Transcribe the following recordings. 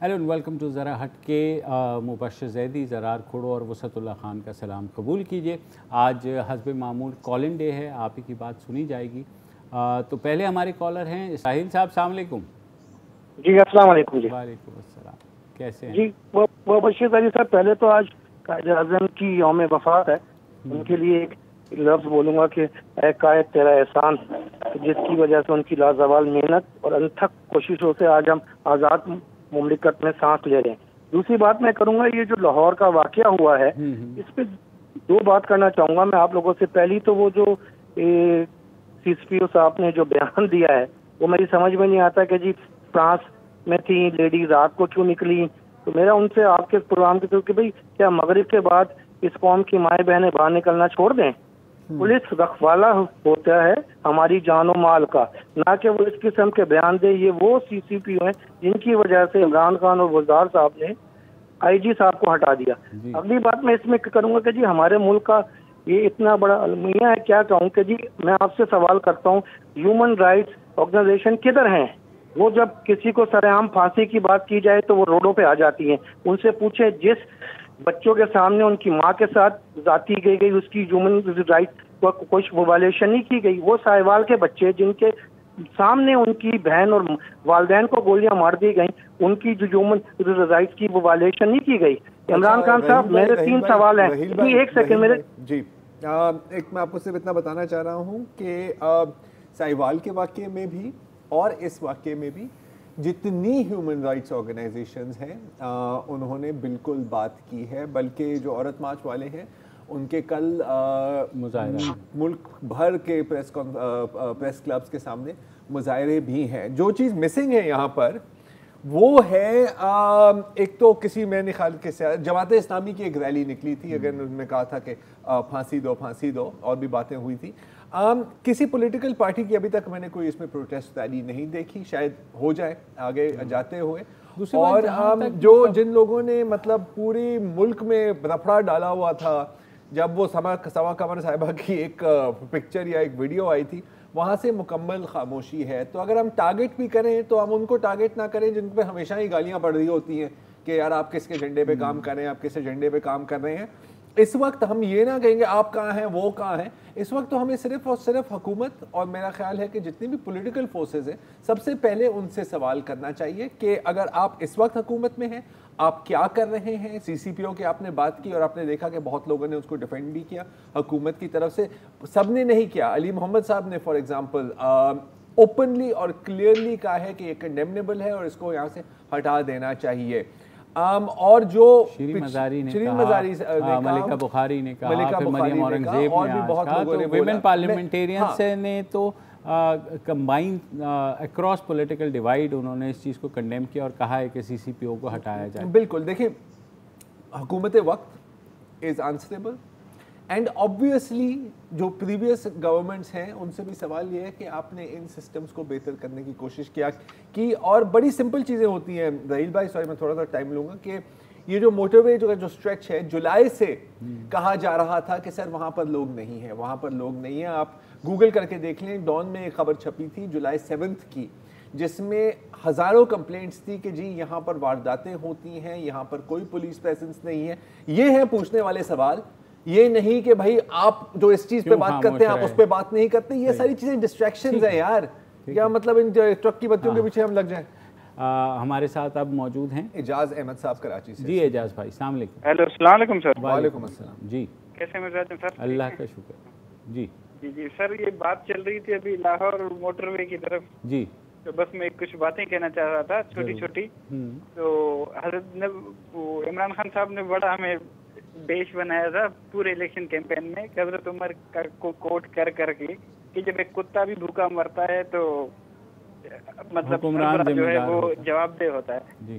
Hello and welcome to ज़रा हट के। मुबश्शिर ज़ैदी, ज़रार खुड़ो और वसतुल्लाह खान का सलाम कबूल कीजिए। आज हस्ब मामूल कॉलिंग डे है, आप ही की बात सुनी जाएगी। तो पहले हमारे कॉलर हैं साहिल साहब। अस्सलाम वालेकुम। जी अस्सलाम वालेकुम जी। वालेकुम अस्सलाम, कैसे हैं जी वो बशीर ज़ैदी साहब, पहले तो आज कायद-ए-आज़म की यौम वफ़ात है। उनके लिए एक लफ्ज़ बोलूँगा कि ऐ कायद तेरा एहसान, जिसकी वजह से उनकी लाजवाल मेहनत और अनथक कोशिशों से आज हम आज़ाद मुमलिकत में सांस ले रहे हैं। दूसरी बात मैं करूँगा, ये जो लाहौर का वाक़या हुआ है, इस पे दो बात करना चाहूँगा मैं आप लोगों से। पहली तो वो जो सीसीपीओ साहब ने जो बयान दिया है, वो मेरी समझ में नहीं आता कि जी फ्रांस में थी लेडी, रात को क्यों निकली। तो मेरा उनसे आपके प्रोग्राम के थ्रू कि भाई क्या मगरिब के बाद इस कौम की माएँ बहनें बाहर निकलना छोड़ दें? पुलिस रखवाला होता है हमारी जानो माल का, ना कि वो इस किस्म के बयान दे। ये वो सीसीपीओ हैं जिनकी वजह से इमरान खान और वज़ार साहब ने आईजी साहब को हटा दिया। अगली बात मैं इसमें करूंगा कि जी हमारे मुल्क का ये इतना बड़ा अलमिया है, क्या कहूँ कि जी मैं आपसे सवाल करता हूँ, ह्यूमन राइट्स ऑर्गेनाइजेशन किधर हैं? वो जब किसी को सरेआम फांसी की बात की जाए तो वो रोडों पे आ जाती हैं। उनसे पूछे जिस बच्चों के सामने उनकी माँ के साथ जाती गई उसकी ह्यूमन राइट को कुछ वायलेशन नहीं की गई। वो साहिवाल के बच्चे जिनके सामने उनकी बहन और वालिदैन को गोलियां मार दी गई, उनकी जो ह्यूमन राइट्स की वो वायलेशन नहीं की गई। इमरान खान साहब, मेरे तीन सवाल हैं। एक सेकंड मेरे जी। एक मैं आपको सिर्फ इतना बताना चाह रहा हूँ कि साहिवाल के वाक़े में भी और इस वाक़े में भी जितनी ह्यूमन राइट्स ऑर्गेनाइजेशंस हैं उन्होंने बिल्कुल बात की है। बल्कि जो औरत मार्च वाले हैं उनके कल मुजाहिरा मुल्क भर के प्रेस क्लब्स के सामने मुजाहिरे भी हैं। जो चीज़ मिसिंग है यहाँ पर वो है एक तो किसी मैंने ख्याल के जमात इस्लामी की एक रैली निकली थी, अगर उन्होंने कहा था कि फांसी दो और भी बातें हुई थी। किसी पॉलिटिकल पार्टी की अभी तक मैंने कोई इसमें प्रोटेस्ट रैली नहीं देखी, शायद हो जाए आगे जाते हुए। और जो जिन लोगों ने मतलब पूरी मुल्क में रफड़ा डाला हुआ था, जब वो सवा कमर साहिबा की एक पिक्चर या एक वीडियो आई थी, वहाँ से मुकम्मल खामोशी है। तो अगर हम टारगेट भी करें तो हम उनको टारगेट ना करें जिन पे हमेशा ही गालियाँ पड़ रही होती हैं कि यार आप किसके झंडे पे काम कर रहे हैं, आप किस एजेंडे पे काम कर रहे हैं। इस वक्त हम ये ना कहेंगे आप कहाँ हैं वो कहाँ हैं। इस वक्त तो हमें सिर्फ और सिर्फ हुकूमत और मेरा ख्याल है कि जितनी भी पॉलिटिकल फोर्सेस हैं सबसे पहले उनसे सवाल करना चाहिए कि अगर आप इस वक्त हुकूमत में हैं आप क्या कर रहे हैं। सीसीपीओ की आपने बात की और आपने देखा कि बहुत लोगों ने उसको डिफेंड भी किया हुकूमत की तरफ से, सबने नहीं किया। अली मोहम्मद साहब ने फॉर एग्जांपल ओपनली और क्लियरली कहा है कि ये कंडेमनेबल है और इसको यहाँ से हटा देना चाहिए। और जो शिरीन मज़ारी ने कहा, मलिका बुखारी ने कहा, फिर मरियम औरंगज़ेब ने आज कहा, तो विमेन पार्लियामेंटेरियंस ने तो कंबाइन अक्रॉस पॉलिटिकल डिवाइड उन्होंने इस चीज़ को कंडेम किया और कहा है कि सीसीपीओ को हटाया जाए। बिल्कुल, देखिए हुकूमत वक्त इज़ आंसरेबल एंड ऑब्वियसली जो प्रीवियस गवर्नमेंट्स हैं उनसे भी सवाल ये है कि आपने इन सिस्टम्स को बेहतर करने की कोशिश किया कि और बड़ी सिंपल चीज़ें होती हैं। रहील भाई सॉरी मैं थोड़ा सा टाइम लूँगा कि ये जो मोटरवे जो स्ट्रेच है जुलाई से कहा जा रहा था कि सर वहाँ पर लोग नहीं हैं, वहाँ पर लोग नहीं हैं। आप गूगल करके देख लें, डॉन में एक खबर छपी थी जुलाई 7 की जिसमें हज़ारों कंप्लेंट्स थी कि जी यहाँ पर वारदातें होती हैं, यहाँ पर कोई पुलिस प्रेजेंस नहीं है। ये है पूछने वाले सवाल, ये नहीं कि भाई आप जो इस चीज़ पे बात करते हैं आप उस पे बात नहीं करते। ये सारी चीज़ें डिस्ट्रैक्शंस हैं यार, क्या मतलब इन ट्रक की बत्तियों के पीछे हम लग जाएं। हमारे साथ अब मौजूद हैं एजाज अहमद साहब कराची से। जी एजाज भाई, अस्सलाम वालेकुम। हेलो अस्सलाम वालेकुम सर। वालेकुम अस्सलाम जी, कैसे मिजाज हैं सर? अल्लाह का शुक्र। जी जी जी सर, ये बात चल रही थी अभी लाहौर मोटरवे की तरफ जी, तो बस मैं कुछ बातें कहना चाह रहा था छोटी छोटी। तो हजरत ने इमरान खान साहब ने बड़ा हमें देश बनाया था पूरे इलेक्शन कैंपेन में, हजरत उमर को कोट कर करके कि जब एक कुत्ता भी भूखा मरता है तो मतलब जो है वो जवाबदेह होता है जी।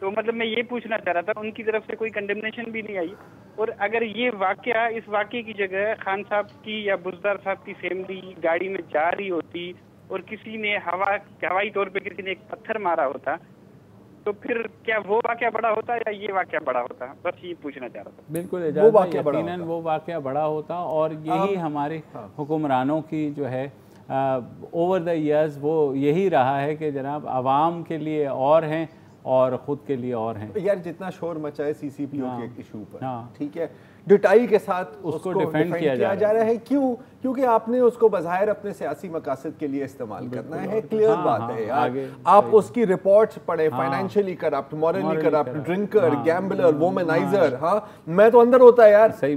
तो मतलब मैं ये पूछना चाह रहा था, उनकी तरफ से कोई कंडेमनेशन भी नहीं आई, और अगर ये वाकया इस वाकये की जगह खान साहब की या बुजदार साहब की फैमिली गाड़ी में जा रही होती और किसी ने हवाई तौर पे किसी ने एक पत्थर मारा होता तो फिर क्या वो वाकया बड़ा होता या ये वाकया बड़ा होता? बस ये पूछना चाह रहा था। बिल्कुल, वो वाकया बड़ा होता और यही हमारे हुक्मरानों की जो है ओवर द ईयर्स वो यही रहा है कि जनाब आवाम के लिए और हैं और खुद के लिए और हैं। यार जितना शोर मचा है सीसीपीओ के इशू पर, हाँ। ठीक है, डिटाई के साथ उसको डिफेंड किया जा रहा है। क्यों? क्योंकि आपने उसको बज़ाहिर अपने सियासी मकासद के लिए इस्तेमाल करना है, क्लियर बात है यार। आप उसकी रिपोर्ट्स पढ़े, financially corrupt, morally corrupt, drinker, gambler, womaniser. हाँ, मैं तो अंदर होता है यार। सही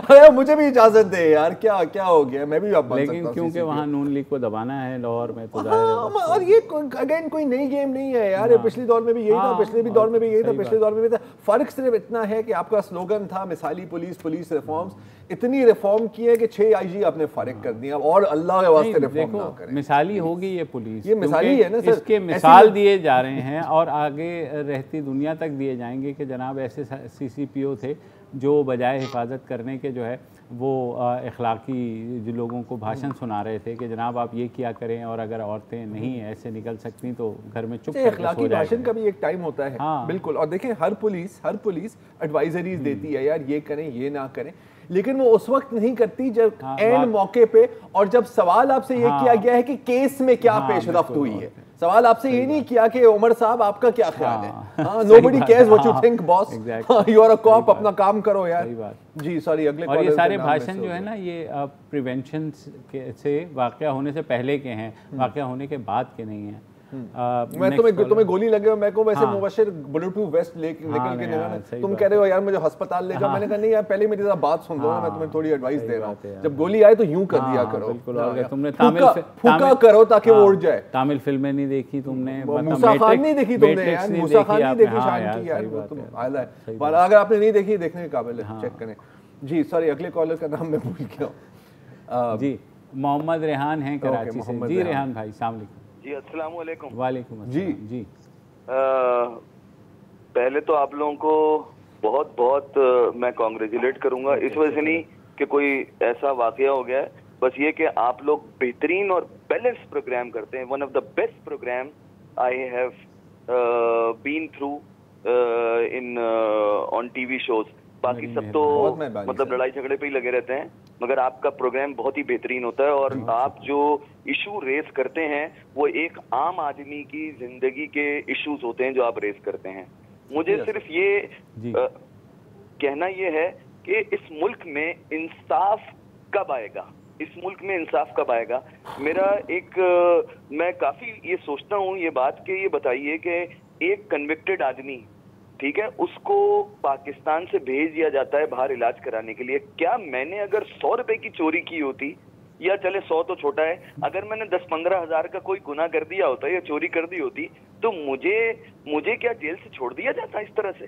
अरे मुझे भी इजाजत दे यार, क्या क्या हो गया, मैं भी अब लेकिन क्योंकि वहाँ नून लीग को दबाना है लाहौर में, तो और ये अगेन कोई नई गेम नहीं है यार। पिछले दौर में भी यही था, पिछले भी दौर में भी यही था, पिछले दौर में भी था। फर्क सिर्फ इतना है कि आपका स्लोगन था मिसाली पुलिस, पुलिस रिफॉर्म्स। इतनी रिफॉर्म की है कि 6 आईजी आपने फारिग कर दिया, और अल्लाह के वास्ते रिफॉर्म ना करें। मिसाली होगी ये पुलिस, ये मिसाली है ना सर, इसके मिसाल दिए जा रहे हैं और आगे रहती दुनिया तक दिए जाएंगे कि जनाब ऐसे सीसीपीओ थे जो बजाय हिफाजत करने के जो है वो इखलाकी जो लोगों को भाषण सुना रहे थे कि जनाब आप ये किया करें, और अगर औरतें नहीं ऐसे निकल सकती तो घर में चुप करके सो जाएं। इखलाकी भाषण का भी एक टाइम होता है। हाँ। बिल्कुल। और देखें हर पुलिस एडवाइजरीज देती है यार, ये करें ये ना करें, लेकिन वो उस वक्त नहीं करती जब एंड मौके पे, और जब सवाल आपसे ये किया गया है कि केस में क्या पेशरफ्त हुई है। सवाल आपसे ये नहीं किया कि उमर साहब आपका क्या ख्याल है। Nobody cares what you think boss, you are a cop, अपना काम करो यार। जी सॉरी, अगले और ये सारे भाषण जो है ना, ये प्रिवेंशन से वाकया होने से पहले के हैं, वाकया होने के बाद के नहीं हैं। मैं तुम्हें गोली लगे, मैं को वैसे मुबशिर बुलेट प्रूफ वेस्ट लेके निकल के निकला, तुम कह रहे हो यार मुझे अस्पताल ले जाओ। मैंने कहा नहीं यार, पहले मेरी बात सुन लो ना, मैं तुम्हें थोड़ी एडवाइस दे रहा हूँ। जब गोली आए तो यूं कर दिया करो। बिल्कुल। तुमने फूका करो ताकि वो उड़ जाए। तमिल फिल्में नहीं देखी तुमने, मूसा खान नहीं देखी तुमने यार, मूसा खान नहीं देखी शान की यार, वो तुम आला है। पर अगर आपने नहीं देखी, देखने के काबिल है, चेक करें। जी सॉरी, अगले कॉलर का नाम मैं भूल गया। जी मोहम्मद रेहान हैं कराची से। जी रेहान भाई अस्सलाम वालेकुम। जी अस्सलाम वालेकुम। वालेकुम जी जी। पहले तो आप लोगों को बहुत बहुत मैं कॉन्ग्रेचुलेट करूंगा, इस वजह से नहीं कि कोई ऐसा वाकया हो गया है, बस ये कि आप लोग बेहतरीन और बैलेंस प्रोग्राम करते हैं। One of the best program I have been through in on TV shows. बाकी सब तो मतलब लड़ाई झगड़े पे ही लगे रहते हैं, मगर आपका प्रोग्राम बहुत ही बेहतरीन होता है। और आप जो इशू रेस करते हैं वो एक आम आदमी की जिंदगी के इश्यूज होते हैं जो आप रेस करते हैं। मुझे सिर्फ ये कहना ये है कि इस मुल्क में इंसाफ कब आएगा, इस मुल्क में इंसाफ कब आएगा। मेरा मैं काफी ये सोचता हूँ ये बात कि ये बताइए कि एक कन्विक्टेड आदमी, ठीक है, उसको पाकिस्तान से भेज दिया जाता है बाहर इलाज कराने के लिए। क्या मैंने अगर 100 रुपए की चोरी की होती, या चले 100 तो छोटा है, अगर मैंने 10-15 हजार का कोई गुनाह कर दिया होता या चोरी कर दी होती, तो मुझे क्या जेल से छोड़ दिया जाता इस तरह से?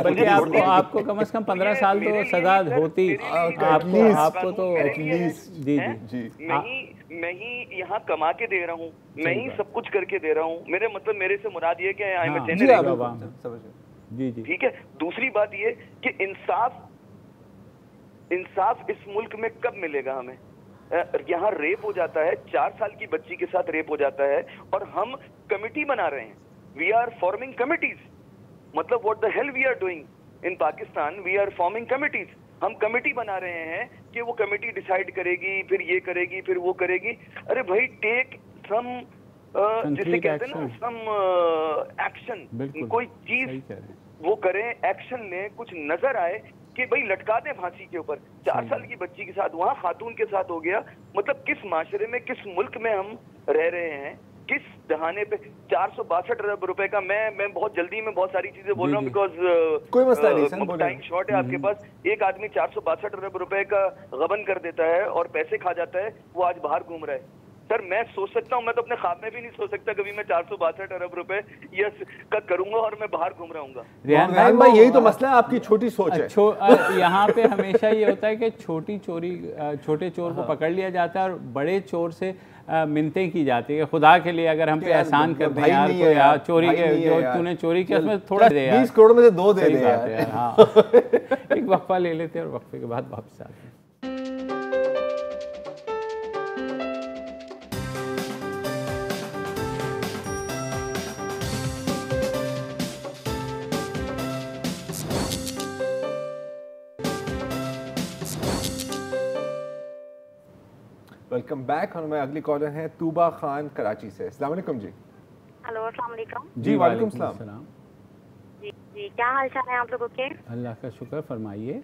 बल्कि आपको कम से कम 15 साल तो सजा होती आपको तो एटलीस्ट। जी जी, मैं ही यहाँ कमा के दे रहा हूँ, मैं ही सब कुछ करके दे रहा हूँ। मेरे मतलब मेरे से मुराद ये कि आई एम अ जेनरल। जी जी, ठीक है। दूसरी बात ये कि इंसाफ इस मुल्क में कब मिलेगा हमें? यहाँ रेप हो जाता है, 4 साल की बच्ची के साथ रेप हो जाता है, और हम कमिटी बना रहे हैं। We are forming committees. मतलब what the hell we are doing in Pakistan, we are forming committees. हम कमिटी बना रहे हैं कि वो कमिटी डिसाइड करेगी, फिर ये करेगी, फिर वो करेगी। अरे भाई टेक सम जिसे कहते हैं ना सम एक्शन, कोई चीज वो करें, एक्शन लें, कुछ नजर आए कि भाई लटका दें फांसी के ऊपर। 4 साल की बच्ची के साथ, वहां खातून के साथ हो गया। मतलब किस माशरे में, किस मुल्क में हम रह रहे हैं, किस दहाने पे? 462 अरब रुपए का। मैं बहुत जल्दी में बहुत सारी चीजें बोल रहा हूँ बिकॉज कोई मसला नहीं, टाइम शॉर्ट है आपके पास। एक आदमी 462 अरब रुपए का गबन कर देता है और पैसे खा जाता है, वो आज बाहर घूम रहा है। सर मैं सोच सकता हूँ, मैं तो अपने ख्वाब में भी नहीं सोच सकता कभी मैं 462 अरब रुपए का करूंगा और मैं बाहर घूम रहूंगा। रेहान भाई यही तो मसला है, आपकी छोटी सोच है। यहाँ पे हमेशा ये होता है कि छोटे चोर को पकड़ लिया जाता है और बड़े चोर से मिन्नतें की जाती है, खुदा के लिए अगर हम पे एहसान कर दें यार, कोई यार चोरी के जो तूने चोरी किया उसमें थोड़ा दे यार, 20 करोड़ में से 2 दे दे यार। हाँ एक वक्फा ले लेते हैं और वक्फे के बाद वापस आते हैं। Welcome back. और मैं अगली कॉलर हैं तूबा खान कराची से। अस्सलाम वालेकुम जी। हेलो, अस्सलाम वालेकुम। जी वालेकुम सलाम। जी जी, क्या हाल चाल है आप लोगों के? अल्लाह का शुक्र, फरमाइए।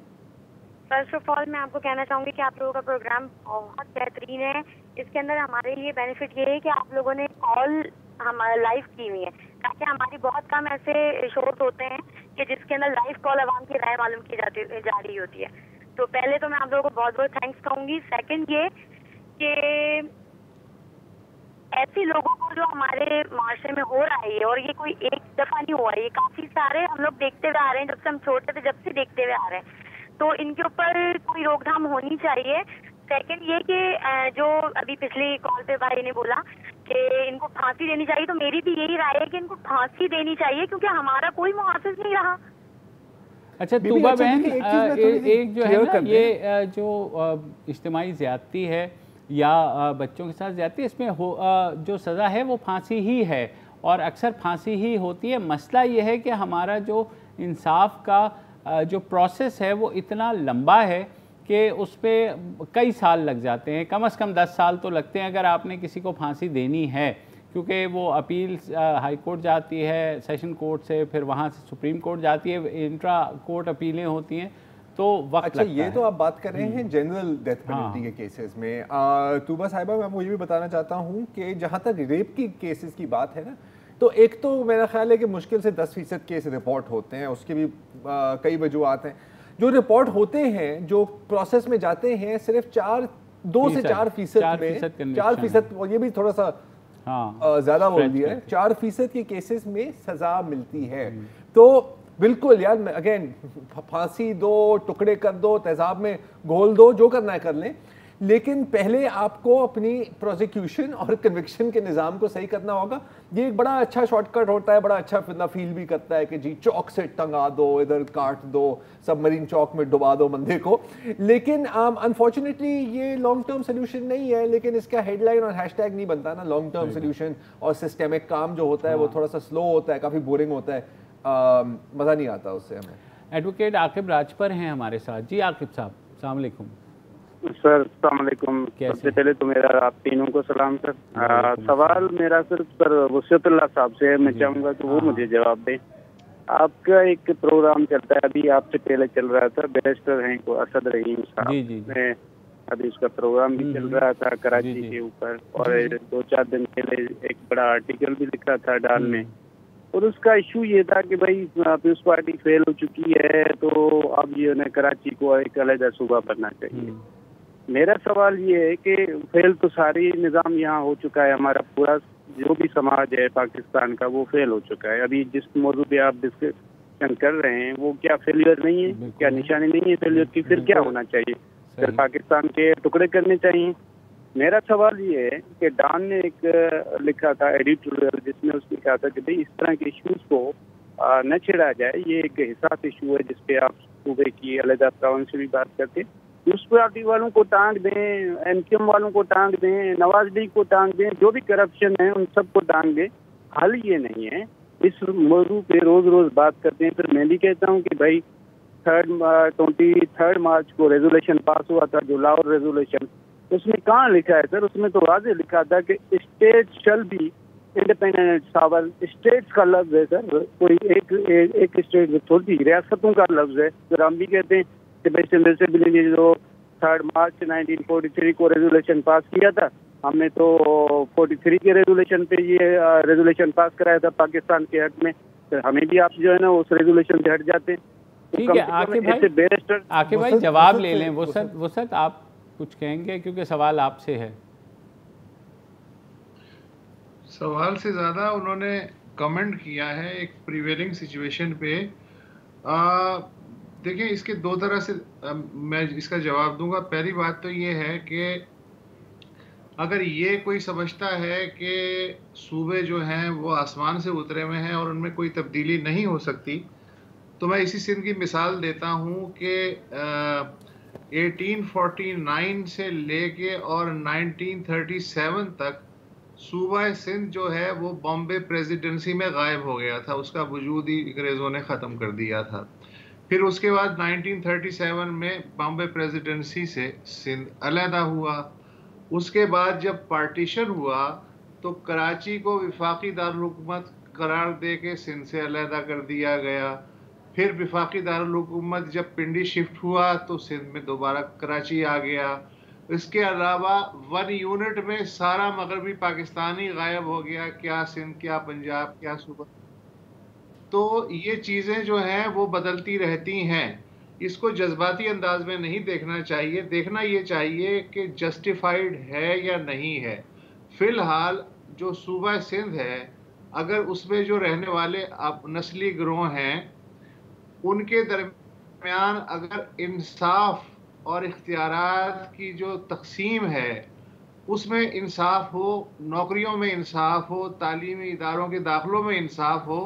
फर्स्ट ऑफ ऑल मैं आपको कहना चाहूँगी कि आप लोगों का प्रोग्राम बहुत बेहतरीन है। इसके अंदर हमारे लिए बेनिफिट ये है कि आप लोगों ने कॉल हमारा लाइव की हुई है, ताकि हमारी बहुत कम ऐसे शोज होते हैं कि जिसके अंदर लाइव कॉल आवाम की राय मालूम की जा रही होती है। तो पहले तो मैं आप लोगों को बहुत बहुत थैंक्स कहूँगी। सेकंड ये कि ऐसे लोगों को जो हमारे माशरे में हो रहा है, और ये कोई एक दफा नहीं हुआ, ये काफी सारे हम लोग देखते हुए आ रहे हैं, जब से हम छोटे थे जब से देखते हुए आ रहे हैं। तो इनके ऊपर कोई रोकथाम होनी चाहिए। सेकंड ये कि जो अभी पिछली कॉल पे भाई ने बोला कि इनको फांसी देनी चाहिए, तो मेरी भी यही राय है कि इनको फांसी देनी चाहिए, क्योंकि हमारा कोई मुहाफिज नहीं रहा। अच्छा तूबा बहन, एक जो है ना ये जो इज्तिमाई ज़्यादती है या बच्चों के साथ ज़्यादती, इसमें जो सज़ा है वो फांसी ही है, और अक्सर फांसी ही होती है। मसला ये है कि हमारा जो इंसाफ का जो प्रोसेस है वो इतना लंबा है कि उस पर कई साल लग जाते हैं, कम से कम 10 साल तो लगते हैं अगर आपने किसी को फांसी देनी है, क्योंकि वो अपील हाई कोर्ट जाती है, सेशन कोर्ट से, फिर वहाँ से सुप्रीम कोर्ट जाती है, इंट्रा कोर्ट अपीलें होती हैं, तो वक्त अच्छा ये तो आप बात कर रहे हैं जनरल डेथ पेनल्टी के केसेस में। तूबा साहिबा, मैं मुझे भी बताना चाहता हूँ कि जहाँ तक रेप की केसेस की बात है ना, तो एक तो मेरा ख्याल है कि मुश्किल से 10% केस रिपोर्ट होते हैं, उसके भी कई वजूहत हैं। जो रिपोर्ट होते हैं, जो प्रोसेस में जाते हैं, सिर्फ 2 से 4% में 4%, और ये भी थोड़ा सा ज़्यादा बोल दिया है, 4% के केसेस में सज़ा मिलती है। तो बिल्कुल यार, अगेन फांसी दो, टुकड़े कर दो, तेजाब में घोल दो, जो करना है कर लें, लेकिन पहले आपको अपनी प्रोसिक्यूशन और कन्विक्शन के निज़ाम को सही करना होगा। ये एक बड़ा अच्छा शॉर्टकट होता है, बड़ा अच्छा फिर फील भी करता है कि जी चौक से टंगा दो, इधर काट दो, सबमरीन चौक में डुबा दो बंदे को, लेकिन अनफॉर्चुनेटली ये लॉन्ग टर्म सोल्यूशन नहीं है। लेकिन इसका हेडलाइन और हैशटैग नहीं बनता ना लॉन्ग टर्म सोल्यूशन, और सिस्टेमिक काम जो होता है वो थोड़ा सा स्लो होता है, काफ़ी बोरिंग होता है, मज़ा नहीं आता उससे हमें। एडवोकेट आकिब राजपर हैं हमारे साथ। जी आकिब साहब, अस्सलाम वालेकुम। सर अस्सलाम वालेकुम। सबसे पहले तो मेरा आप तीनों को सलाम सर। सवाल मेरा सिर्फ सर वसीयतुल्लाह साहब से, मैं चाहूँगा कि वो मुझे जवाब दें। आपका एक प्रोग्राम चलता है, अभी आपसे पहले चल रहा था, बैरिस्टर हैं को असद रहीम साहब, अभी उसका प्रोग्राम भी चल रहा था कराची के ऊपर, और 2-4 दिन पहले एक बड़ा आर्टिकल भी लिखा था डाल में, और उसका इशू ये था कि भाई पीपल्स पार्टी फेल हो चुकी है, तो अब ये उन्हें कराची को एक अलग सूबा बनना चाहिए। मेरा सवाल ये है कि फेल तो सारी निज़ाम यहाँ हो चुका है, हमारा पूरा जो भी समाज है पाकिस्तान का वो फेल हो चुका है। अभी जिस मौजू पे आप डिस्कशन कर रहे हैं वो क्या फेलियर नहीं है, क्या निशानी नहीं है फेलियर की? फिर क्या होना चाहिए? फिर पाकिस्तान के टुकड़े करने चाहिए? मेरा सवाल ये है कि डॉन ने एक लिखा था एडिटोरियल, जिसमें उसने कहा था कि भाई इस तरह के इश्यूज को न छेड़ा जाए, ये एक हिसास इशू है जिसपे आप सूबे की अलग प्रोविंस से भी बात करते, उस पार्टी वालों को टांग दें, एमक्यूएम वालों को टांग दें, नवाज लीग को टांग दें, जो भी करप्शन है उन सबको टांग दें। हल ये नहीं है। इस मौजू पे रोज रोज बात करते हैं। फिर मैं भी कहता हूँ कि भाई 23 मार्च को रेजोल्यूशन पास हुआ था, जो लाहौर रेजोल्यूशन, उसमें कहाँ लिखा है सर? उसमें तो वाज़ेह लिखा था कि state shall be independent sovereign. States का लफ्ज है सर, कोई एक स्टेट थोड़ी रियासतों का लफ्ज है। फिर हम भी कहते हैं कि भाई सिविल ने जो 3 मार्च 1943 को रेजोल्यूशन पास किया था, हमने तो 43 के रेजोल्यूशन पे ये रेजोल्यूशन पास कराया था पाकिस्तान के हक में, तो हमें भी आप जो है ना उस रेजोल्यूशन से हट जाते हैं। ठीक है आके भाई जवाब ले लें। वसत आप कुछ कहेंगे क्योंकि सवाल आपसे है। सवाल से ज़्यादा उन्होंने कमेंट किया है एक प्रिवेलिंग सिचुएशन पे। देखिए इसके दो तरह से मैं इसका जवाब दूंगा। पहली बात तो ये है कि अगर ये कोई समझता है कि सूबे जो हैं वो आसमान से उतरे हुए हैं और उनमें कोई तब्दीली नहीं हो सकती, तो मैं इसी सिंध की मिसाल देता हूँ कि 1849 से लेके और 1937 तक सूबा सिंध जो है वो बॉम्बे प्रेसिडेंसी में गायब हो गया था, उसका वजूद ही अंग्रेज़ों ने ख़त्म कर दिया था। फिर उसके बाद 1937 में बॉम्बे प्रेसिडेंसी से सिंध अलहदा हुआ। उसके बाद जब पार्टीशन हुआ तो कराची को वफाकी दारुल-हुकूमत करार दे के सिंध से अलहदा कर दिया गया। फिर वफाकी दारुल-हुकूमत जब पिंडी शिफ्ट हुआ तो सिंध में दोबारा कराची आ गया। इसके अलावा 1 यूनिट में सारा मगरबी पाकिस्तान ही गायब हो गया, क्या सिंध, क्या पंजाब, क्या सूबा। तो ये चीज़ें जो हैं वो बदलती रहती हैं। इसको जज्बाती अंदाज में नहीं देखना चाहिए, देखना ये चाहिए कि जस्टिफाइड है या नहीं है। फिलहाल जो सूबा सिंध है, अगर उसमें जो रहने वाले अब नस्ली गिरोह हैं, उनके दरमियान अगर इंसाफ और इख्तियारात की जो तकसीम है उसमें इंसाफ हो, नौकरियों में इंसाफ हो, तालीमी इदारों के दाखिलों में इंसाफ हो,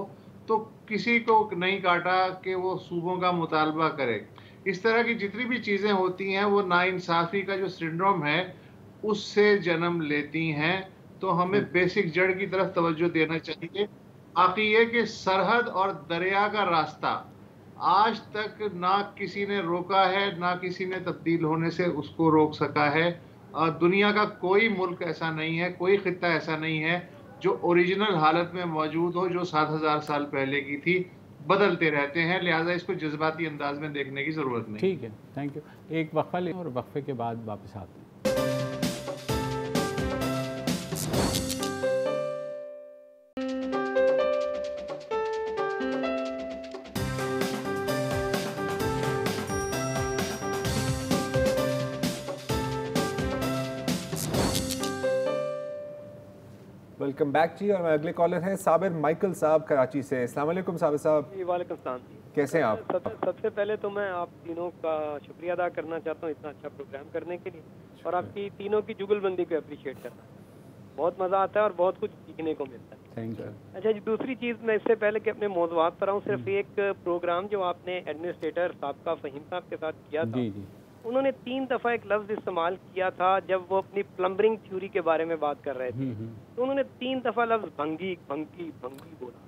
तो किसी को नहीं काटा कि वो सूबों का मुतालबा करे। इस तरह की जितनी भी चीज़ें होती हैं वो नाइंसाफ़ी का जो सिंड्रोम है उससे जन्म लेती हैं। तो हमें बेसिक जड़ की तरफ तवज्जो देना चाहिए। बाकी ये कि सरहद और दरिया का रास्ता आज तक ना किसी ने रोका है, ना किसी ने तब्दील होने से उसको रोक सका है। दुनिया का कोई मुल्क ऐसा नहीं है, कोई खित्ता ऐसा नहीं है जो ओरिजिनल हालत में मौजूद हो, जो 7000 साल पहले की थी। बदलते रहते हैं, लिहाजा इसको जज्बाती अंदाज में देखने की ज़रूरत नहीं। ठीक है, थैंक यू। एक वक्फा लें और वक्फे के बाद वापस आते हैं। वेलकम बैक जी। और अगले कॉलर हैं साबिर माइकल साहब कराची से। अस्सलाम वालेकुम साबिर साहब। वालेकुम सलाम। कैसे हैं आप? सबसे पहले तो मैं आप तीनों का शुक्रिया अदा करना चाहता हूँ इतना अच्छा प्रोग्राम करने के लिए, और आपकी तीनों की जुगलबंदी को अप्रिशिएट करना। बहुत मज़ा आता है और बहुत कुछ सीखने को मिलता है। Thank you. अच्छा जी, दूसरी चीज़ मैं इससे पहले कि अपने मौज़ूआत पर आऊँ, सिर्फ एक प्रोग्राम जो आपने एडमिनिस्ट्रेटर साहब फ़हीम साहब के साथ किया था, जी जी, उन्होंने 3 दफ़ा एक लफ्ज़ इस्तेमाल किया था जब वो अपनी प्लम्बरिंग थ्योरी के बारे में बात कर रहे थे। तो उन्होंने 3 दफ़ा लफ्ज़ भंगी भंगी भंगी बोला।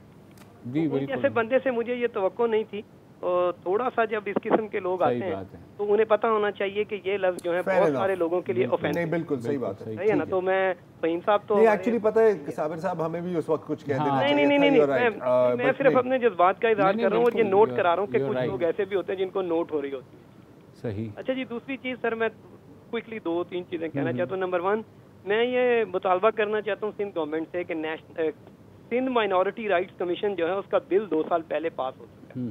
जी बिल्कुल। ऐसे बंदे से मुझे ये तवक्को नहीं थी। और थोड़ा सा जब इस किस्म के लोग आते हैं तो उन्हें पता होना चाहिए कि ये लफ्ज़ जो है बहुत सारे लोगों के लिए ऑफेंसिव। नहीं, बिल्कुल सही बात है, सही है ना। तो मैं फ़हीम साहब तो एक्चुअली पता है साबिर साहब, हमें भी उस वक्त कुछ कह देना चाहिए। नहीं, मैं सिर्फ अपने जज्बात का इजहार कर रहा हूँ और ये नोट करा रहा हूँ कि कुछ लोग ऐसे भी होते हैं जिनको नोट हो रही होती है। सही। अच्छा जी, दूसरी चीज़ सर, मैं क्विकली 2-3 चीज़ें कहना चाहता हूँ। नंबर 1, मैं ये मुतालबा करना चाहता हूँ सिंध गवर्नमेंट से कि सिंध माइनॉरिटी राइट्स कमीशन जो है उसका बिल 2 साल पहले पास हो चुका है,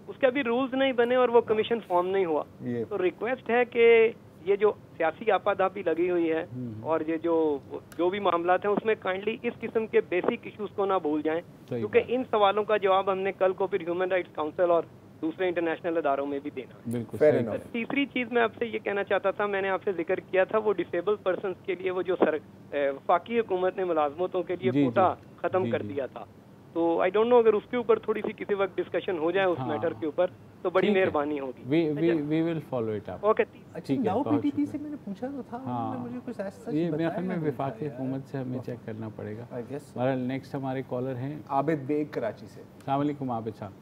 उसके अभी रूल्स नहीं बने और वो कमीशन फॉर्म नहीं हुआ। तो रिक्वेस्ट है कि ये जो सियासी आपाधापी लगी हुई है और ये जो भी मामला हैं उसमें काइंडली इस किस्म के बेसिक इश्यूज को ना भूल जाएं, क्योंकि इन सवालों का जवाब हमने कल को फिर ह्यूमन राइट्स काउंसिल और दूसरे इंटरनेशनल इदारों में भी देना। बिल्कुल। तीसरी चीज़ मैं आपसे ये कहना चाहता था, मैंने आपसे जिक्र किया था वो डिसेबल पर्सनस के लिए वो जो वफाकी हुकूमत ने मुलाजमतों के लिए कोटा ख़त्म कर दिया था। तो आई डोंट नो अगर उसके ऊपर थोड़ी सी किसी वक्त डिस्कशन हो जाए उस मैटर के ऊपर तो बड़ी मेहरबानी होगी। We will follow it up. Okay, ठीक है। नाउ पीटीपी से मैंने पूछा तो था, मुझे कुछ ऐसा ये मेरे ख्याल में वफाकी हुकूमत से हमें चेक करना पड़ेगा। I guess. नेक्स्ट हमारे कॉलर हैं आबिद बेग कराची से। अस्सलाम वालेकुम आबिद साहब।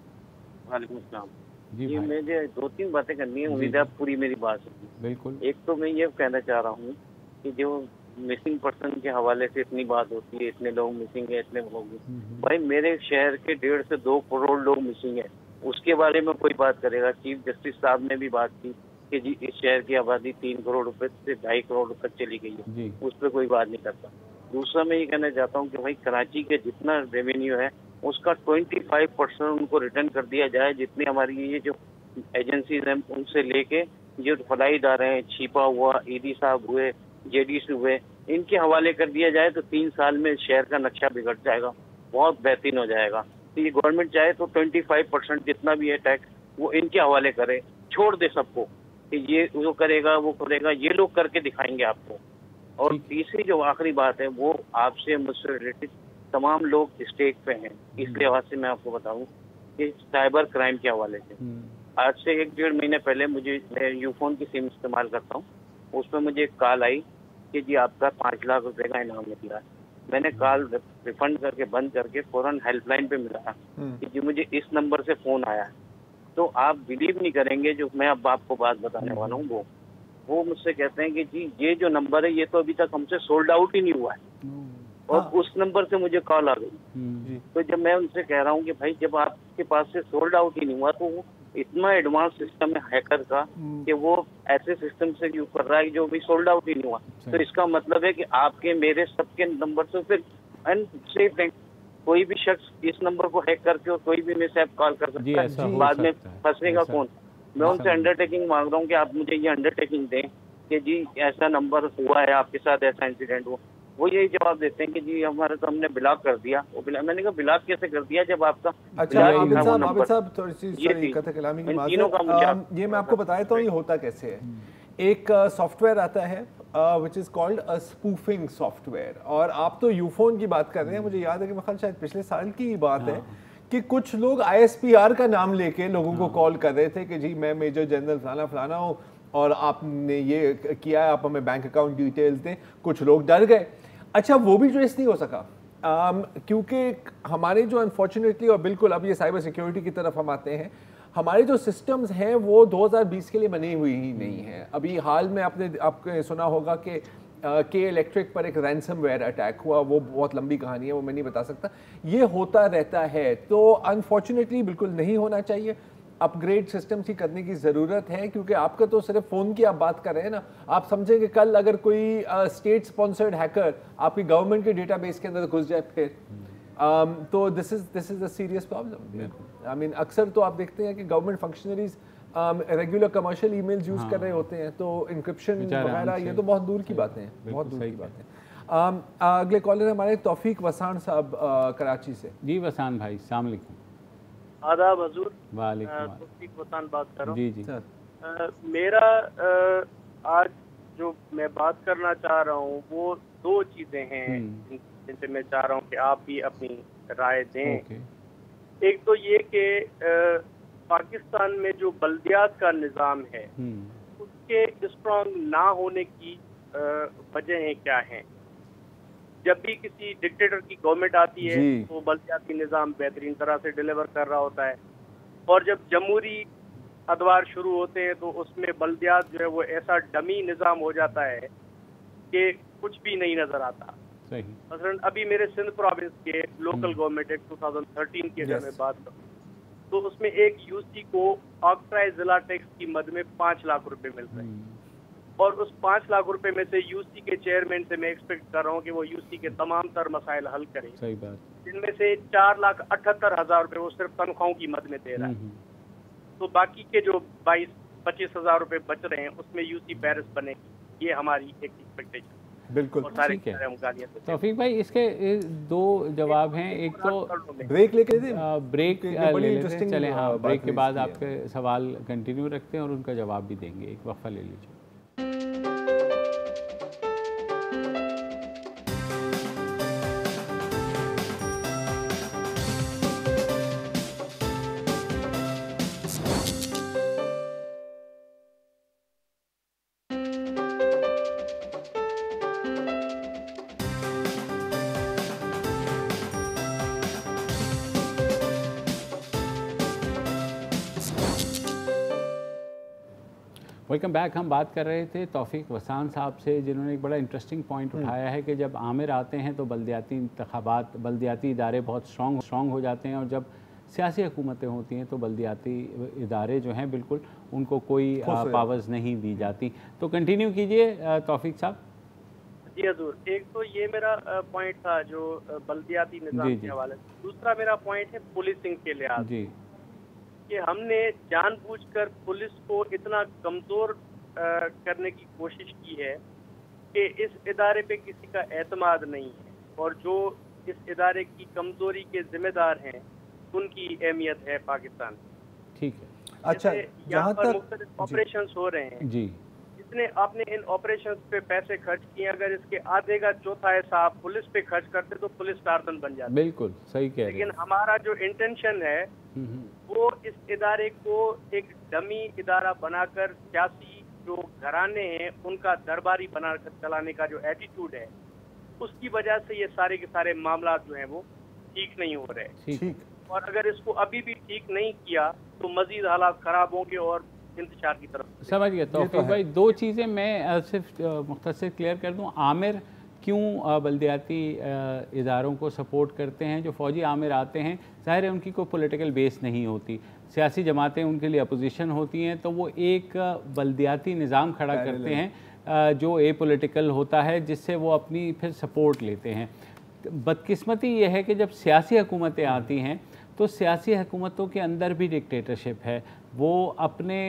वालेकुम अस्सलाम जी। मुझे 2-3 बातें करनी है, उम्मीद है पूरी मेरी बात सुनिए। बिल्कुल। एक तो मैं ये कहना चाह रहा हूँ कि जो मिसिंग पर्सन के हवाले से इतनी बात होती है, इतने लोग मिसिंग है, इतने लोग, भाई मेरे शहर के 1.5 से 2 करोड़ लोग मिसिंग है, उसके बारे में कोई बात करेगा? चीफ जस्टिस साहब ने भी बात की कि जी इस शहर की आबादी 3 करोड़ रुपए से 2.5 करोड़ तक चली गई है, उस पर कोई बात नहीं करता। दूसरा मैं ये कहना चाहता हूँ कि भाई कराची के जितना रेवेन्यू है उसका 25% उनको रिटर्न कर दिया जाए। जितनी हमारी ये जो एजेंसीज हैं उनसे लेके जो फलाई इदारे हैं, छिपा हुआ, ईडी साहब हुए, जेडीसी हुए, इनके हवाले कर दिया जाए तो 3 साल में शहर का नक्शा बिगड़ जाएगा, बहुत बेहतरीन हो जाएगा। तो ये गवर्नमेंट चाहे तो 25% जितना भी है टैक्स वो इनके हवाले करे, छोड़ दे सबको कि ये वो करेगा वो करेगा, ये लोग करके दिखाएंगे आपको। और तीसरी जो आखिरी बात है वो आपसे मुझसे रिलेटेड तमाम लोग स्टेक पे हैं, इस लिहाज से मैं आपको बताऊं कि साइबर क्राइम के हवाले से आज से 1-1.5 महीने पहले मैं यूफोन की सिम इस्तेमाल करता हूँ, उसमें मुझे एक कॉल आई कि जी आपका 5 लाख रुपए का इनाम निकला है। मैंने कॉल रिफंड करके बंद करके फौरन हेल्पलाइन पे मिला कि जी मुझे इस नंबर से फोन आया है। तो आप बिलीव नहीं करेंगे जो मैं अब आपको बात बताने वाला हूँ, वो मुझसे कहते हैं कि जी ये जो नंबर है ये तो अभी तक हमसे सोल्ड आउट ही नहीं हुआ है। और उस नंबर से मुझे कॉल आ गई। तो जब मैं उनसे कह रहा हूँ कि भाई जब आपके पास से सोल्ड आउट ही नहीं हुआ तो वो इतना एडवांस सिस्टम है हैकर का कि वो ऐसे सिस्टम से यूज कर रहा है जो भी सोल्ड आउट ही नहीं हुआ, तो इसका मतलब है कि आपके मेरे सबके नंबर से फिर अनसेफ है। कोई भी शख्स इस नंबर को हैक करके और कोई भी मिसऐप कॉल कर सकता है, बाद में फंसेगा कौन। मैं उनसे अंडरटेकिंग मांग रहा हूँ कि आप मुझे ये अंडरटेकिंग दें कि जी ऐसा नंबर हुआ है आपके साथ, ऐसा इंसिडेंट हुआ। वो यही जवाब देते हैं कि जी हमारे तो हमने ब्लॉक कर दिया। वो मैंने कहा ब्लॉक कैसे कर दिया जब आपका अच्छा आबिद साहब थोड़ी सी कथा कलामी की बात, ये मैं आपको बताया तो ये होता कैसे है। एक सॉफ्टवेयर आता है which is called a spoofing software, और आप तो यूफोन की बात कर रहे हैं, मुझे याद है कि मैं शायद पिछले साल की ही बात है कि कुछ लोग ISPR का नाम लेके लोगों को कॉल कर रहे थे कि जी मैं मेजर जनरल फलाना फलाना हूँ और आपने ये किया है, आप हमें बैंक अकाउंट डिटेल्स दें। कुछ लोग डर गए। अच्छा वो भी ट्रेस नहीं हो सका क्योंकि हमारे जो अनफॉर्चुनेटली, और बिल्कुल अब ये साइबर सिक्योरिटी की तरफ हम आते हैं, हमारे जो सिस्टम्स हैं वो 2020 के लिए बनी हुई ही नहीं है। अभी हाल में आपने सुना होगा कि के इलेक्ट्रिक पर एक रैंसमवेयर अटैक हुआ, वो बहुत लंबी कहानी है, वो मैं नहीं बता सकता। ये होता रहता है, तो अनफॉर्चुनेटली बिल्कुल नहीं होना चाहिए। अपग्रेड सिस्टम की करने की ज़रूरत है, क्योंकि आपका तो सिर्फ फ़ोन की आप बात कर रहे हैं ना, आप समझेंगे कल अगर कोई स्टेट स्पॉन्सर्ड हैकर आपकी गवर्नमेंट के डेटाबेस के अंदर घुस जाए फिर तो this is a serious problem. I mean अक्सर तो आप देखते हैं कि government functionaries regular commercial emails use कर रहे होते हैं, तो इंक्रिप्शन वगैरह ये तो बहुत दूर की बातें हैं, बहुत दूर की बातें। अगले कॉलर हमारे तौफीक वसान साहब कराची से। जी वसान भाई, अस्सलाम वालेकुम। आदाब हजूर, वालेकुम वसान बात कर रहा हूँ। जी जी मेरा आज जो मैं बात करना चाह रहा हूँ वो दो चीज़ें हैं जिनसे मैं चाह रहा हूँ कि आप भी अपनी राय दें। एक तो ये कि पाकिस्तान में जो बल्दियात का निज़ाम है उसके स्ट्रॉन्ग ना होने की वजहें क्या हैं। जब भी किसी डिक्टेटर की गवर्नमेंट आती है तो बल्दियाती निज़ाम बेहतरीन तरह से डिलीवर कर रहा होता है, और जब जमहूरी अदवार शुरू होते हैं तो उसमें बल्दियात जो है वो ऐसा डमी निज़ाम हो जाता है कि कुछ भी नहीं नज़र आता। मसलन अभी मेरे सिंध प्रोविंस के लोकल गवर्नमेंट एक्ट 2013 की अगर मैं बात करूँ तो उसमें एक यूसी को ऑक्ट्राइज जिला टैक्स की मद में 5 लाख रुपए मिल रहे हैं, और उस 5 लाख रुपए में से यूसी के चेयरमैन से मैं एक्सपेक्ट कर रहा हूँ कि वो यूसी के तमाम तर मसाइल हल करें। सही बात। जिनमें से 4,78,000 रुपए वो सिर्फ तनख्वाहों की मद में दे रहा है, तो बाकी के जो 22-25 हज़ार रुपए बच रहे हैं उसमें यूसी पेरिस बनेगी। ये हमारी एक एक्सपेक्टेशन। बिल्कुल ठीक है तौफीक भाई, इसके दो जवाब हैं। एक तो ब्रेक लेके ब्रेक ले लेते हैं, चले हाँ ब्रेक के बाद आपके सवाल कंटिन्यू रखते हैं और उनका जवाब भी देंगे। एक वक्फा ले लीजिए। Welcome back. हम बात कर रहे थे तौफीक वसान साहब से, जिन्होंने एक बड़ा इंटरेस्टिंग पॉइंट उठाया है कि जब आमिर आते हैं तो बल्दियाती इंतखाबात, बल्दियाती इदारे बहुत स्ट्रॉन्ग हो जाते हैं, और जब सियासी हुकूमतें होती हैं तो बल्दियाती इदारे जो हैं बिल्कुल उनको कोई पावर्स नहीं दी जाती। तो कंटिन्यू कीजिए तौफीक साहब। जी हजूर, एक तो ये मेरा पॉइंट था जो बल्दियाती निज़ाम के हवाले से। दूसरा मेरा पॉइंट है पुलिसिंग के लिहाज से कि हमने जानबूझकर पुलिस को इतना कमज़ोर करने की कोशिश की है कि इस इदारे पे किसी का एतमाद नहीं है, और जो इस इदारे की कमज़ोरी के जिम्मेदार हैं उनकी अहमियत है पाकिस्तान। ठीक है। अच्छा, यहाँ पर मुख्तलिफ ऑपरेशंस हो रहे हैं जी, जितने आपने इन ऑपरेशंस पे पैसे खर्च किए, अगर इसके आधे का चौथा हिस्सा आप पुलिस पे खर्च करते तो पुलिस टारतन बन जाती। बिल्कुल सही कह रहे हैं। लेकिन हमारा जो इंटेंशन है वो इस इदारे को एक डमी इदारा बनाकर सियासी जो घराने हैं उनका दरबारी बनाकर चलाने का जो एटीट्यूड है, उसकी वजह से ये सारे के सारे मामला जो हैं वो ठीक नहीं हो रहे। ठीक। और अगर इसको अभी भी ठीक नहीं किया तो मजीद हालात खराब होंगे और इंतजार की तरफ। समझ गया तौफीक भाई। दो चीज़ें मैं सिर्फ मुख्तसर क्लियर कर दूं। आमिर क्यों बल्दियाती इदारों को सपोर्ट करते हैं। जो फ़ौजी आमिर आते हैं, ज़ाहिर है उनकी कोई पॉलिटिकल बेस नहीं होती, सियासी जमातें उनके लिए अपोजिशन होती हैं, तो वो एक बल्दियाती निज़ाम खड़ा करते हैं जो ए पॉलिटिकल होता है, जिससे वो अपनी फिर सपोर्ट लेते हैं। बदकिस्मती ये है कि जब सियासी हुकूमतें आती हैं तो सियासी हुकूमतों के अंदर भी डिक्टेटरशिप है। वो अपने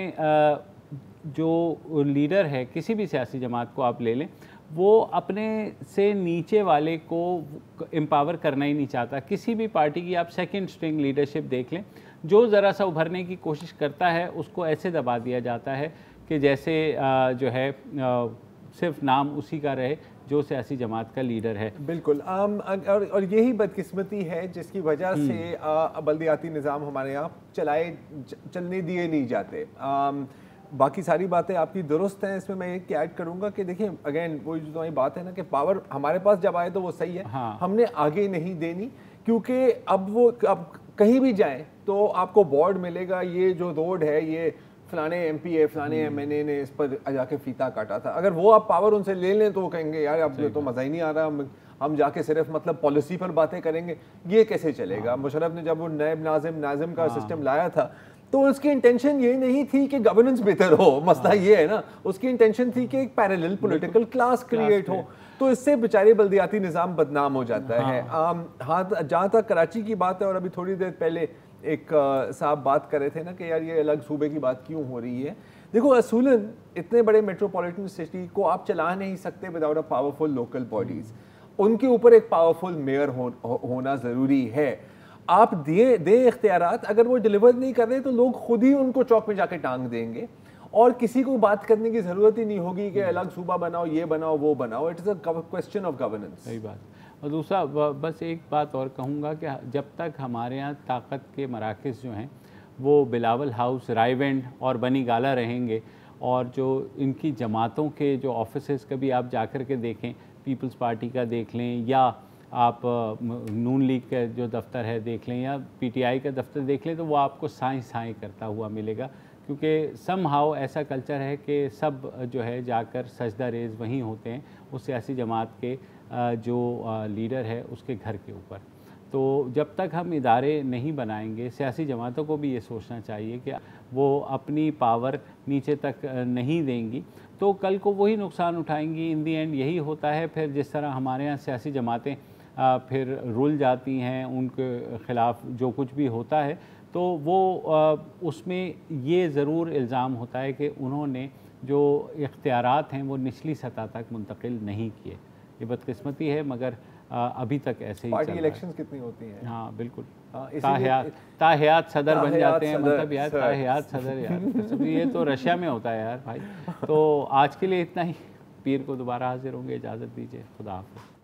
जो लीडर है, किसी भी सियासी जमात को आप ले लें, वो अपने से नीचे वाले को एम्पावर करना ही नहीं चाहता। किसी भी पार्टी की आप सेकंड स्ट्रिंग लीडरशिप देख लें, जो ज़रा सा उभरने की कोशिश करता है उसको ऐसे दबा दिया जाता है कि जैसे जो है सिर्फ नाम उसी का रहे जो सियासी जमात का लीडर है। बिल्कुल। और यही बदकिस्मती है जिसकी वजह से बल्दियाती निज़ाम हमारे यहाँ चलने दिए नहीं जाते। बाकी सारी बातें आपकी दुरुस्त हैं। इसमें मैं एक ऐड करूंगा कि देखिए अगेन वो जो तुम्हारी बात है ना कि पावर हमारे पास जब आए तो वो सही है, हाँ। हमने आगे नहीं देनी, क्योंकि अब कहीं भी जाए तो आपको बोर्ड मिलेगा, ये जो रोड है ये फलाने एमपी है, फलाने एमएनए ने इस पर जाके फीता काटा था। अगर वो आप पावर उनसे ले लें तो वो कहेंगे यार अब तो मज़ा ही नहीं आ रहा, हम जाके सिर्फ मतलब पॉलिसी पर बातें करेंगे, ये कैसे चलेगा। मुशर्रफ ने जब वो नैब नाजिम का सिस्टम लाया था तो उसकी इंटेंशन ये नहीं थी कि गवर्नेंस बेहतर हो, मसला ये है ना, उसकी इंटेंशन थी कि एक पैरेलल पॉलिटिकल क्लास क्रिएट हो। तो इससे बेचारे बल्दियाती निज़ाम बदनाम हो जाता है। हाँ, जहाँ तक कराची की बात है, और अभी थोड़ी देर पहले एक साहब बात कर रहे थे ना कि यार ये अलग सूबे की बात क्यों हो रही है। देखो असूलन इतने बड़े मेट्रोपॉलिटन सिटी को आप चला नहीं सकते without a powerful local bodies. उनके ऊपर एक पावरफुल मेयर होना ज़रूरी है। आप दे इख्तियारात, अगर वो डिलीवर नहीं कर रहे तो लोग खुद ही उनको चौक में जाके टांग देंगे और किसी को बात करने की ज़रूरत ही नहीं होगी कि अलग सूबा बनाओ, ये बनाओ, वो बनाओ। It is a question of governance. सही बात। और दूसरा बस एक बात और कहूँगा कि जब तक हमारे यहाँ ताकत के मराकज़ जो हैं वो बिलावल हाउस, रायवेंड और बनी गाला रहेंगे, और जो इनकी जमातों के जो ऑफिसेस कभी आप जाकर के देखें, पीपल्स पार्टी का देख लें या आप नून लीग का जो दफ्तर है देख लें या पीटीआई का दफ्तर देख लें, तो वो आपको साई साई करता हुआ मिलेगा, क्योंकि समहाउ ऐसा कल्चर है कि सब जो है जाकर सजदा रेज़ वहीं होते हैं उस सियासी जमात के जो लीडर है उसके घर के ऊपर। तो जब तक हम इदारे नहीं बनाएंगे, सियासी जमातों को भी ये सोचना चाहिए कि वो अपनी पावर नीचे तक नहीं देंगी तो कल को वही नुकसान उठाएंगी। इन दी एंड यही होता है। फिर जिस तरह हमारे यहाँ सियासी जमातें फिर रुल जाती हैं, उनके ख़िलाफ़ जो कुछ भी होता है तो वो उसमें ये ज़रूर इल्ज़ाम होता है कि उन्होंने जो इख्तियारात हैं वो निचली सतह तक मुंतकिल नहीं किए। ये बदकिस्मती है, मगर अभी तक ऐसे ही पार्टी इलेक्शंस कितनी होती हैं। हाँ बिल्कुल, ताहयात सदर बन जाते हैं, मतलब यार ताहयात सदर यार ये तो रशिया में होता है यार भाई। तो आज के लिए इतना ही, पीर को दोबारा हाजिर होंगे, इजाज़त दीजिए, खुदा हाफ़िज़।